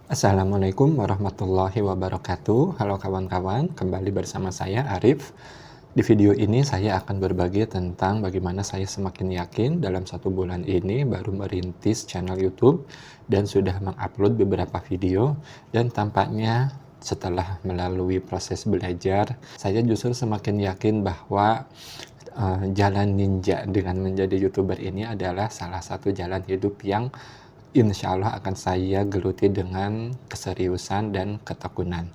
Assalamualaikum warahmatullahi wabarakatuh. Halo kawan-kawan, kembali bersama saya Arif. Di video ini saya akan berbagi tentang bagaimana saya semakin yakin dalam 1 bulan ini baru merintis channel YouTube dan sudah mengupload beberapa video, dan tampaknya setelah melalui proses belajar, saya justru semakin yakin bahwa jalan ninja dengan menjadi YouTuber ini adalah salah satu jalan hidup yang insya Allah akan saya geluti dengan keseriusan dan ketekunan.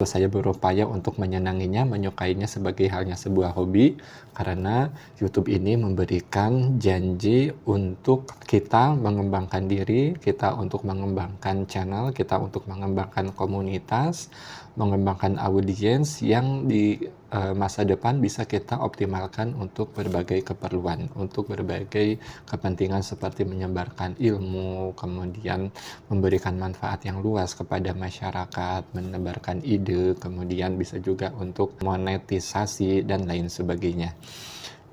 Saya berupaya untuk menyenanginya, menyukainya sebagai halnya sebuah hobi, karena YouTube ini memberikan janji untuk kita mengembangkan diri, kita untuk mengembangkan channel, kita untuk mengembangkan komunitas, mengembangkan audiens yang di masa depan bisa kita optimalkan untuk berbagai keperluan, untuk berbagai kepentingan seperti menyebarkan ilmu, kemudian memberikan manfaat yang luas kepada masyarakat, menebarkan ide, kemudian bisa juga untuk monetisasi dan lain sebagainya.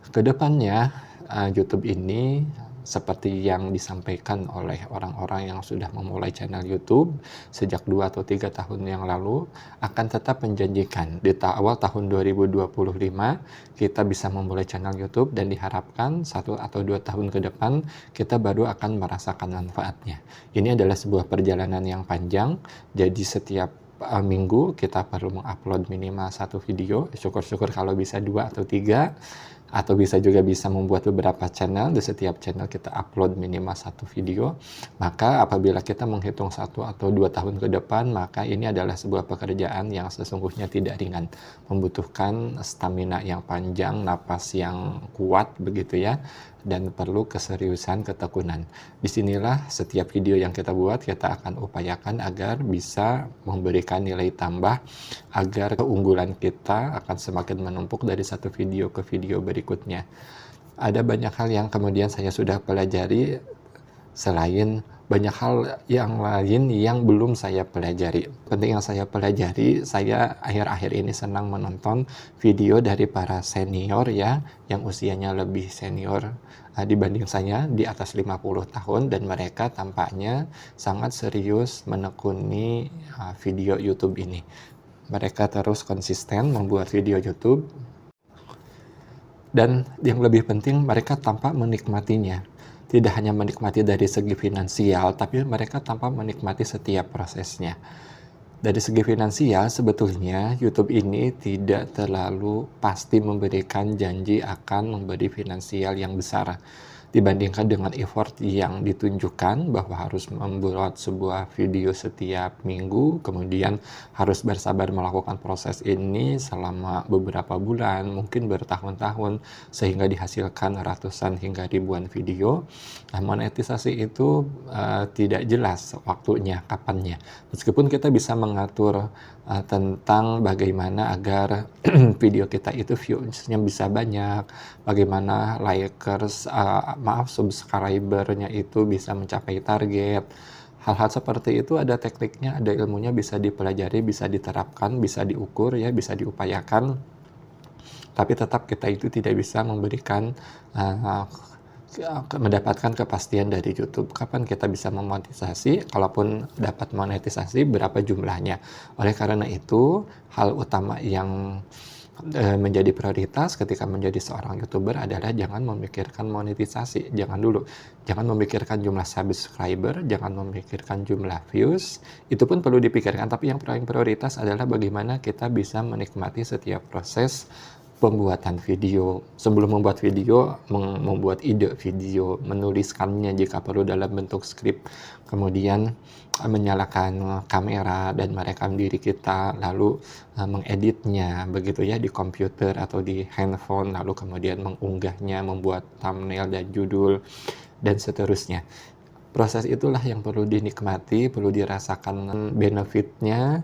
Kedepannya, YouTube ini seperti yang disampaikan oleh orang-orang yang sudah memulai channel YouTube sejak 2 atau 3 tahun yang lalu, akan tetap menjanjikan di awal tahun 2025 kita bisa memulai channel YouTube, dan diharapkan 1 atau 2 tahun ke depan kita baru akan merasakan manfaatnya. Ini adalah sebuah perjalanan yang panjang, jadi setiap minggu kita perlu mengupload minimal 1 video, syukur-syukur kalau bisa 2 atau 3, atau bisa membuat beberapa channel, di setiap channel kita upload minimal 1 video. Maka apabila kita menghitung 1 atau 2 tahun ke depan, maka ini adalah sebuah pekerjaan yang sesungguhnya tidak ringan, membutuhkan stamina yang panjang, napas yang kuat begitu ya, dan perlu keseriusan, ketekunan. Disinilah setiap video yang kita buat kita akan upayakan agar bisa memberikan nilai tambah, agar keunggulan kita akan semakin menumpuk dari satu video ke video berikutnya. Ada banyak hal yang kemudian saya sudah pelajari, selain banyak hal yang lain yang belum saya pelajari. Penting yang saya pelajari, saya akhir-akhir ini senang menonton video dari para senior ya, yang usianya lebih senior dibanding saya, di atas 50 tahun, dan mereka tampaknya sangat serius menekuni video YouTube ini. Mereka terus konsisten membuat video YouTube, dan yang lebih penting mereka tampak menikmatinya. Tidak hanya menikmati dari segi finansial, tapi mereka tampak menikmati setiap prosesnya. Dari segi finansial, sebetulnya YouTube ini tidak terlalu pasti memberikan janji akan memberi finansial yang besar, dibandingkan dengan effort yang ditunjukkan bahwa harus membuat sebuah video setiap minggu, kemudian harus bersabar melakukan proses ini selama beberapa bulan, mungkin bertahun-tahun, sehingga dihasilkan ratusan hingga ribuan video. Nah, monetisasi itu tidak jelas waktunya, kapannya. Meskipun kita bisa mengatur tentang bagaimana agar video kita itu views-nya bisa banyak, bagaimana subscribernya itu bisa mencapai target. Hal-hal seperti itu ada tekniknya, ada ilmunya, bisa dipelajari, bisa diterapkan, bisa diukur ya, bisa diupayakan. Tapi tetap kita itu tidak bisa memberikan mendapatkan kepastian dari YouTube kapan kita bisa memonetisasi, kalaupun dapat monetisasi berapa jumlahnya. Oleh karena itu, hal utama yang menjadi prioritas ketika menjadi seorang YouTuber adalah jangan memikirkan monetisasi, jangan memikirkan jumlah subscriber, jangan memikirkan jumlah views, itu pun perlu dipikirkan, tapi yang paling prioritas adalah bagaimana kita bisa menikmati setiap proses pembuatan video. Sebelum membuat video, membuat ide video, menuliskannya jika perlu dalam bentuk skrip, kemudian menyalakan kamera dan merekam diri kita, lalu mengeditnya begitu ya di komputer atau di handphone, lalu kemudian mengunggahnya, membuat thumbnail dan judul, dan seterusnya. Proses itulah yang perlu dinikmati, perlu dirasakan benefitnya,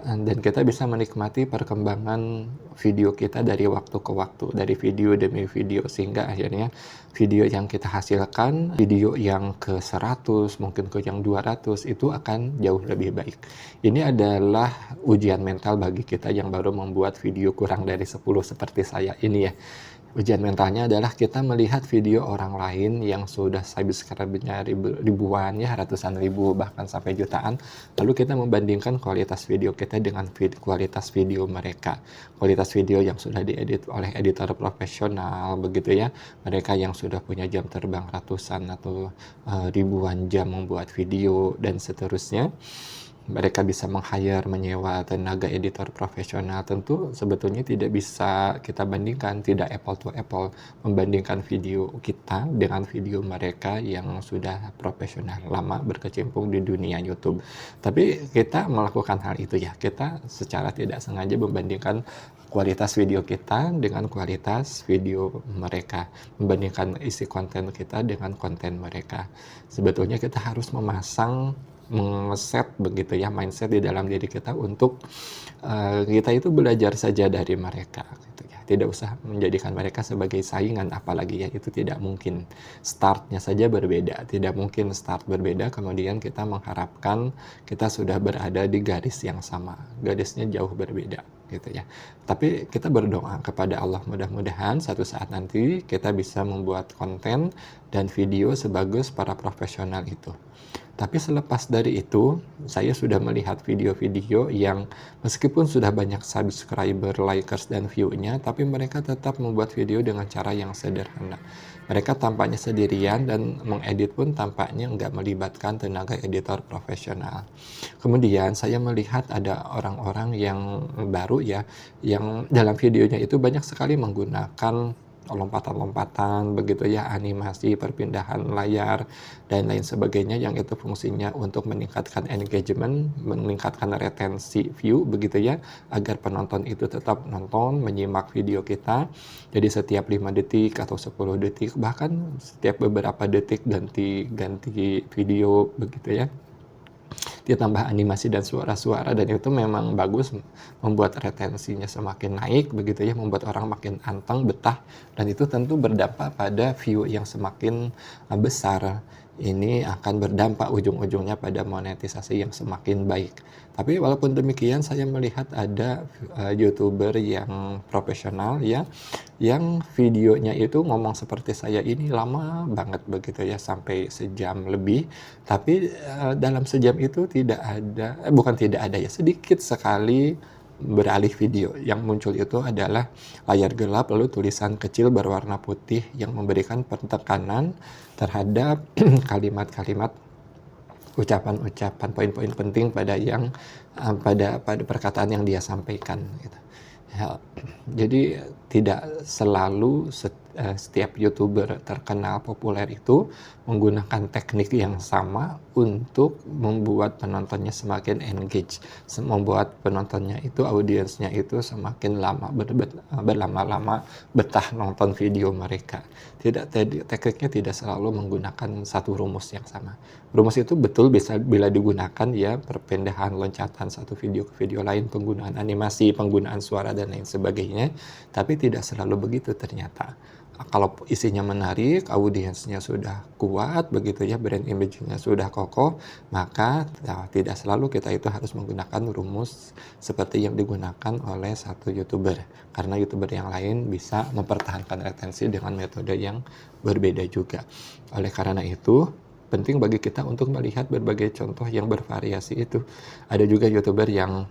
dan kita bisa menikmati perkembangan video kita dari waktu ke waktu, dari video demi video, sehingga akhirnya video yang kita hasilkan, video yang ke 100, mungkin ke yang 200, itu akan jauh lebih baik. Ini adalah ujian mental bagi kita yang baru membuat video kurang dari 10 seperti saya ini ya. Ujian mentalnya adalah kita melihat video orang lain yang sudah subscribe-nya ribuan ya, ratusan ribu bahkan sampai jutaan, lalu kita membandingkan kualitas video kita dengan kualitas video mereka. Kualitas video yang sudah diedit oleh editor profesional begitu ya, mereka yang sudah punya jam terbang ratusan atau ribuan jam membuat video dan seterusnya. Mereka bisa meng-hire, menyewa tenaga editor profesional. Tentu sebetulnya tidak bisa kita bandingkan, tidak apple to apple, membandingkan video kita dengan video mereka yang sudah profesional, lama berkecimpung di dunia YouTube. Tapi kita melakukan hal itu ya, kita secara tidak sengaja membandingkan kualitas video kita dengan kualitas video mereka, membandingkan isi konten kita dengan konten mereka. Sebetulnya kita harus mengeset begitu ya, mindset di dalam diri kita untuk kita itu belajar saja dari mereka gitu ya. Tidak usah menjadikan mereka sebagai saingan, apalagi ya itu tidak mungkin. Startnya saja berbeda, tidak mungkin start berbeda kemudian kita mengharapkan kita sudah berada di garis yang sama. Garisnya jauh berbeda gitu ya. Tapi kita berdoa kepada Allah, mudah-mudahan satu saat nanti kita bisa membuat konten dan video sebagus para profesional itu. Tapi selepas dari itu, saya sudah melihat video-video yang meskipun sudah banyak subscriber, likers, dan view-nya, tapi mereka tetap membuat video dengan cara yang sederhana. Mereka tampaknya sendirian dan mengedit pun tampaknya nggak melibatkan tenaga editor profesional. Kemudian saya melihat ada orang-orang yang baru ya, yang dalam videonya itu banyak sekali menggunakan lompatan-lompatan begitu ya, animasi, perpindahan layar dan lain sebagainya yang itu fungsinya untuk meningkatkan engagement, meningkatkan retensi view begitu ya, agar penonton itu tetap nonton, menyimak video kita. Jadi setiap 5 detik atau 10 detik bahkan setiap beberapa detik ganti video begitu ya, ditambah animasi dan suara-suara, dan itu memang bagus, membuat retensinya semakin naik begitu ya, membuat orang makin anteng, betah, dan itu tentu berdampak pada view yang semakin besar. Ini akan berdampak ujung-ujungnya pada monetisasi yang semakin baik. Tapi walaupun demikian saya melihat ada YouTuber yang profesional ya, yang videonya itu ngomong seperti saya ini lama banget begitu ya, sampai sejam lebih, tapi dalam sejam itu bukan tidak ada ya, sedikit sekali beralih video. Yang muncul itu adalah layar gelap lalu tulisan kecil berwarna putih yang memberikan penekanan terhadap kalimat-kalimat, ucapan-ucapan, poin-poin penting pada perkataan yang dia sampaikan gitu. Ya, jadi tidak selalu setiap YouTuber terkenal populer itu menggunakan teknik yang sama untuk membuat penontonnya semakin engage, membuat penontonnya itu, audiensnya itu semakin berlama-lama betah nonton video mereka. Tekniknya tidak selalu menggunakan satu rumus yang sama. Rumus itu betul bisa bila digunakan ya, perpindahan loncatan satu video ke video lain, penggunaan animasi, penggunaan suara dan lain sebagainya, tapi tidak selalu begitu ternyata. Kalau isinya menarik, audiensnya sudah kuat begitu ya, brand image-nya sudah kokoh, maka tidak selalu kita itu harus menggunakan rumus seperti yang digunakan oleh satu YouTuber, karena YouTuber yang lain bisa mempertahankan retensi dengan metode yang berbeda juga. Oleh karena itu penting bagi kita untuk melihat berbagai contoh yang bervariasi itu. Ada juga YouTuber yang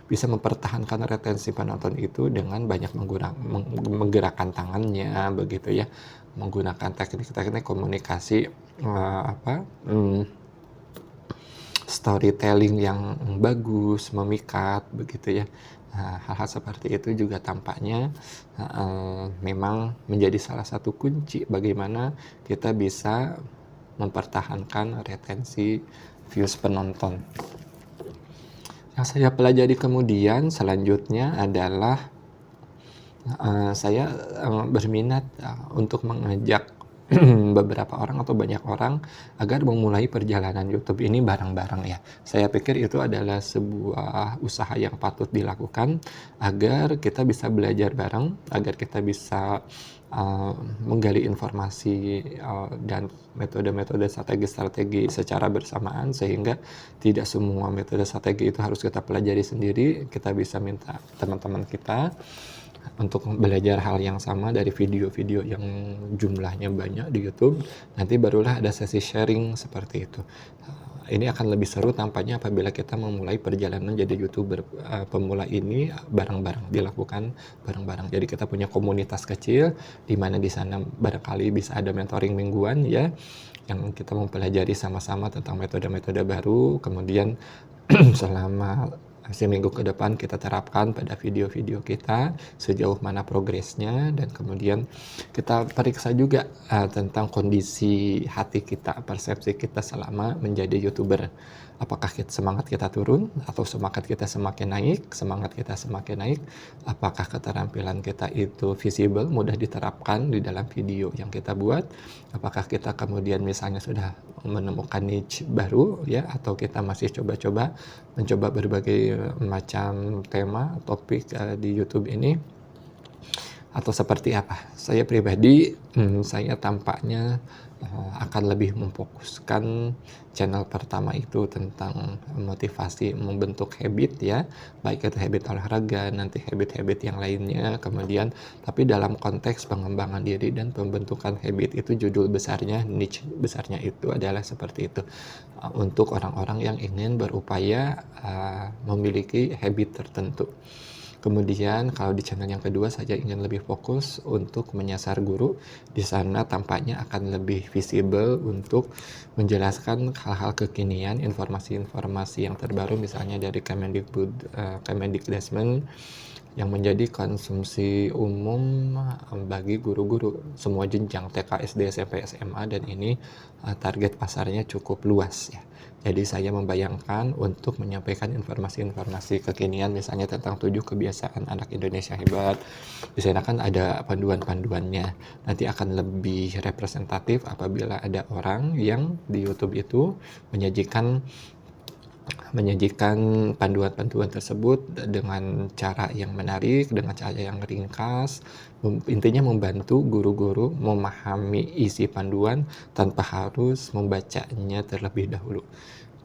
bisa mempertahankan retensi penonton itu dengan banyak menggerakkan tangannya begitu ya, menggunakan teknik-teknik komunikasi storytelling yang bagus, memikat begitu ya. Hal-hal seperti itu juga tampaknya memang menjadi salah satu kunci bagaimana kita bisa mempertahankan retensi views penonton. Yang saya pelajari kemudian selanjutnya adalah saya berminat untuk mengajak beberapa orang atau banyak orang agar memulai perjalanan YouTube ini bareng-bareng ya. Saya pikir itu adalah sebuah usaha yang patut dilakukan agar kita bisa belajar bareng, agar kita bisa menggali informasi dan metode-metode strategi-strategi secara bersamaan, sehingga tidak semua metode strategi itu harus kita pelajari sendiri. Kita bisa minta teman-teman kita untuk belajar hal yang sama dari video-video yang jumlahnya banyak di YouTube, nanti barulah ada sesi sharing seperti itu. Ini akan lebih seru tampaknya apabila kita memulai perjalanan jadi YouTuber pemula ini bareng-bareng, dilakukan bareng-bareng. Jadi kita punya komunitas kecil di mana di sana barangkali bisa ada mentoring mingguan ya, yang kita mempelajari sama-sama tentang metode-metode baru, kemudian selama seminggu ke depan kita terapkan pada video-video kita sejauh mana progresnya, dan kemudian kita periksa juga tentang kondisi hati kita, persepsi kita selama menjadi YouTuber. Apakah semangat kita turun atau semangat kita semakin naik? Semangat kita semakin naik, apakah keterampilan kita itu visible, mudah diterapkan di dalam video yang kita buat? Apakah kita kemudian misalnya sudah menemukan niche baru ya, atau kita masih mencoba berbagai macam tema, topik di YouTube ini, atau seperti apa? Saya pribadi, saya tampaknya akan lebih memfokuskan channel pertama itu tentang motivasi membentuk habit ya, baik itu habit olahraga, nanti habit-habit yang lainnya, kemudian tapi dalam konteks pengembangan diri dan pembentukan habit itu judul besarnya, niche besarnya itu adalah seperti itu. Untuk orang-orang yang ingin berupaya memiliki habit tertentu. Kemudian kalau di channel yang kedua saya ingin lebih fokus untuk menyasar guru. Di sana tampaknya akan lebih visible untuk menjelaskan hal-hal kekinian, informasi-informasi yang terbaru misalnya dari Kemendikbudristek yang menjadi konsumsi umum bagi guru-guru semua jenjang TK, SD, SMP, SMA, dan ini target pasarnya cukup luas ya. Jadi saya membayangkan untuk menyampaikan informasi-informasi kekinian misalnya tentang 7 kebiasaan anak Indonesia hebat. Di sana kan ada panduan-panduannya. Nanti akan lebih representatif apabila ada orang yang di YouTube itu menyajikan panduan-panduan tersebut dengan cara yang menarik, dengan cara yang ringkas, intinya membantu guru-guru memahami isi panduan tanpa harus membacanya terlebih dahulu.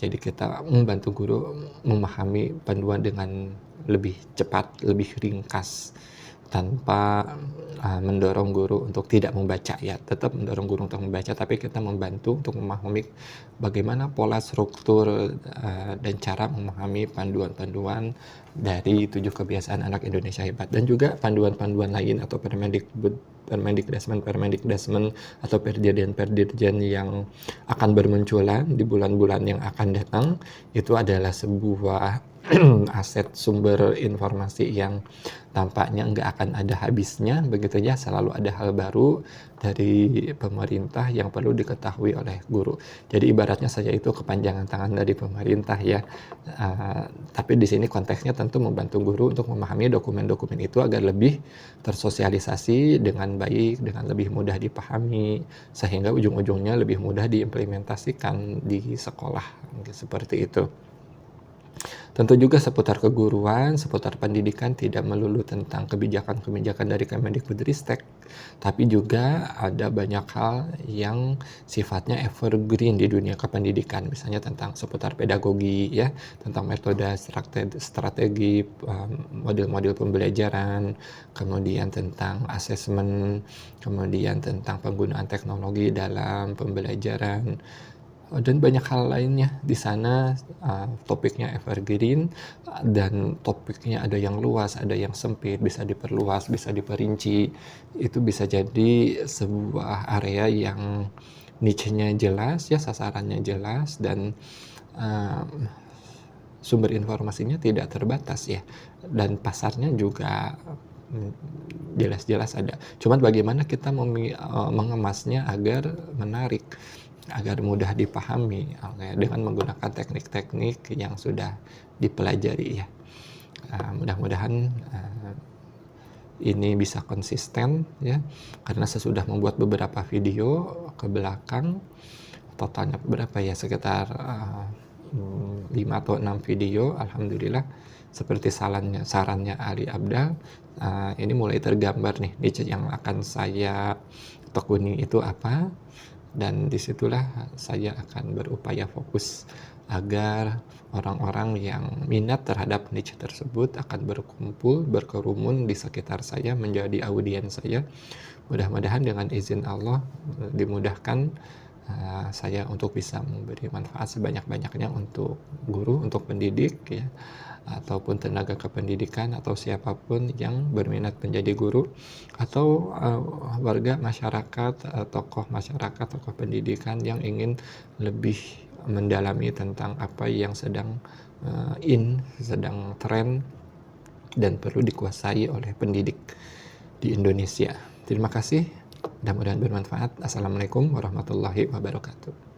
Jadi kita membantu guru memahami panduan dengan lebih cepat, lebih ringkas, tanpa mendorong guru untuk tidak membaca ya, tetap mendorong guru untuk membaca, tapi kita membantu untuk memahami bagaimana pola struktur dan cara memahami panduan-panduan dari 7 kebiasaan anak Indonesia hebat, dan juga panduan-panduan lain atau Permendikdasmen atau perdirjen yang akan bermunculan di bulan-bulan yang akan datang. Itu adalah sebuah aset sumber informasi yang tampaknya nggak akan ada habisnya, begitu ya, selalu ada hal baru dari pemerintah yang perlu diketahui oleh guru. Jadi ibaratnya saya itu kepanjangan tangan dari pemerintah ya, tapi di sini konteksnya tentu membantu guru untuk memahami dokumen-dokumen itu agar lebih tersosialisasi dengan baik, dengan lebih mudah dipahami, sehingga ujung-ujungnya lebih mudah diimplementasikan di sekolah, seperti itu. Tentu juga seputar keguruan, seputar pendidikan tidak melulu tentang kebijakan-kebijakan dari Kemendikbudristek, tapi juga ada banyak hal yang sifatnya evergreen di dunia kependidikan, misalnya tentang seputar pedagogi ya, tentang metode strategi, model-model pembelajaran, kemudian tentang asesmen, kemudian tentang penggunaan teknologi dalam pembelajaran, dan banyak hal lainnya di sana. Topiknya evergreen dan topiknya ada yang luas, ada yang sempit, bisa diperluas, bisa diperinci. Itu bisa jadi sebuah area yang niche-nya jelas ya, sasarannya jelas, dan sumber informasinya tidak terbatas ya, dan pasarnya juga jelas-jelas ada. Cuman bagaimana kita mengemasnya agar menarik, agar mudah dipahami dengan menggunakan teknik-teknik yang sudah dipelajari ya. Mudah-mudahan ini bisa konsisten ya, karena sesudah membuat beberapa video ke belakang, totalnya berapa ya, sekitar 5 atau 6 video, alhamdulillah seperti sarannya Ali Abdal, ini mulai tergambar nih niche yang akan saya tekuni itu apa, dan disitulah saya akan berupaya fokus agar orang-orang yang minat terhadap niche tersebut akan berkumpul, berkerumun di sekitar saya, menjadi audiens saya. Mudah-mudahan dengan izin Allah dimudahkan saya untuk bisa memberi manfaat sebanyak-banyaknya untuk guru, untuk pendidik ya, ataupun tenaga kependidikan atau siapapun yang berminat menjadi guru, atau warga masyarakat, tokoh masyarakat, tokoh pendidikan yang ingin lebih mendalami tentang apa yang sedang sedang tren dan perlu dikuasai oleh pendidik di Indonesia. Terima kasih, mudah-mudahan bermanfaat. Assalamualaikum warahmatullahi wabarakatuh.